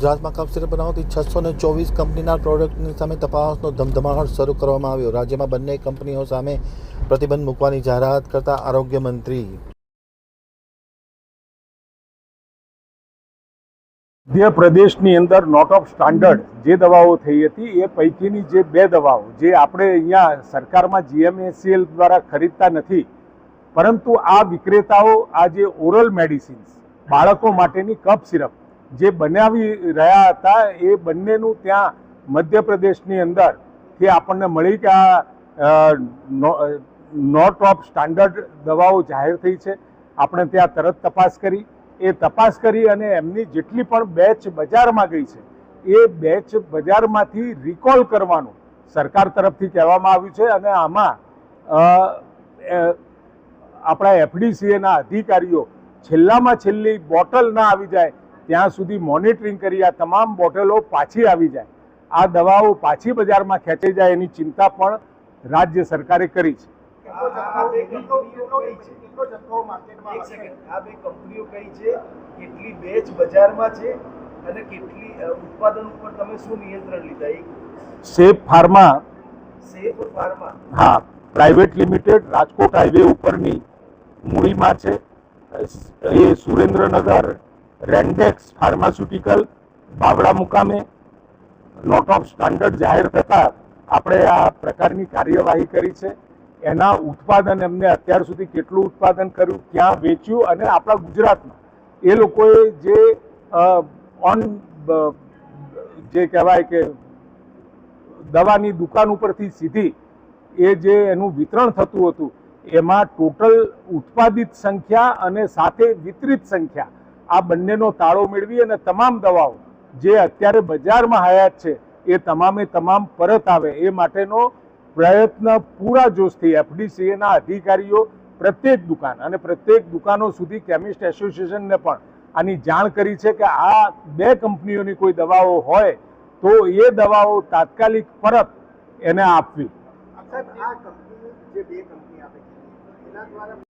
ગુજરાતમાં કફ સિરપ બનાવતી 624 કંપનીના પ્રોડક્ટની સામે તપાસનો ધમધમાટ શરૂ કરવામાં આવ્યો। રાજ્યમાં બંને કંપનીઓ સામે પ્રતિબંધ મૂકવાની જાહેરાત કરતા આરોગ્ય મંત્રી મધ્ય પ્રદેશની અંદર નોટ ઓફ સ્ટાન્ડર્ડ જે દવાઓ થઈ હતી એ પૈકીની જે બે દવાઓ જે આપણે અહીંયા સરકારમાં GMACL દ્વારા ખરીદતા નથી, પરંતુ આ વિક્રેતાઓ આ જે ઓરલ મેડિસિન્સ બાળકો માટેની કફ સિરપ જે બનાવી રહ્યા હતા એ બંનેનું ત્યાં મધ્યપ્રદેશની અંદરથી આપણને મળી કે આ નોટ ઓફ સ્ટાન્ડર્ડ દવાઓ જાહેર થઈ છે। આપણે ત્યાં તરત તપાસ કરી, એ તપાસ કરી અને એમની જેટલી પણ બેચ બજારમાં ગઈ છે એ બેચ બજારમાંથી રિકોલ કરવાનું સરકાર તરફથી કહેવામાં આવ્યું છે અને આમાં આપણા FDCAના અધિકારીઓ છેલ્લામાં છેલ્લી બોટલ ના આવી જાય ત્યાં સુધી મોનિટરિંગ કરી આ તમામ બોટલો પાછી આવી જાય, આ દવાઓ પાછી બજારમાં ખેંચાઈ જાય એની ચિંતા પણ રાજ્ય સરકારે કરી છે। આ બે કંપનીઓ કઈ છે, કેટલી બેચ બજારમાં છે અને કેટલી ઉત્પાદન ઉપર તમે શું નિયંત્રણ લીધા? સેફ ફાર્મા હા પ્રાઇવેટ લિમિટેડ રાજકોટ હાઈવે ઉપરની મૂડીમાં છે। એ સુરેન્દ્રનગર રેન્ડેક્સ ફાર્માસ્યુટિકલ બાવળા મુકામે નોટ ઓફ સ્ટાન્ડર્ડ જાહેર થતાં આપણે આ પ્રકારની કાર્યવાહી કરી છે। એના ઉત્પાદન એમને અત્યાર સુધી કેટલું ઉત્પાદન કર્યું, ક્યાં વેચ્યું અને આપણા ગુજરાતમાં એ લોકોએ જે કહેવાય કે દવાની દુકાન ઉપરથી સીધી એ જે એનું વિતરણ થતું હતું એમાં ટોટલ ઉત્પાદિત સંખ્યા અને સાથે વિતરિત સંખ્યા આ બંનેનો તાળો મેળવી અને તમામ દવાઓ જે અત્યારે બજારમાં હયાત છે એ તમામે તમામ પરત આવે એ માટેનો પ્રયત્ન પૂરા જોશથી FDCAના અધિકારીઓ પ્રત્યેક દુકાન અને પ્રત્યેક દુકાનો સુધી કેમિસ્ટ એસોસિએશનને પણ આની જાણ કરી છે કે આ બે કંપનીઓની કોઈ દવાઓ હોય તો એ દવાઓ તાત્કાલિક પરત એને આપવી। આ કંપની જે બે કંપની આપે છે એના દ્વારા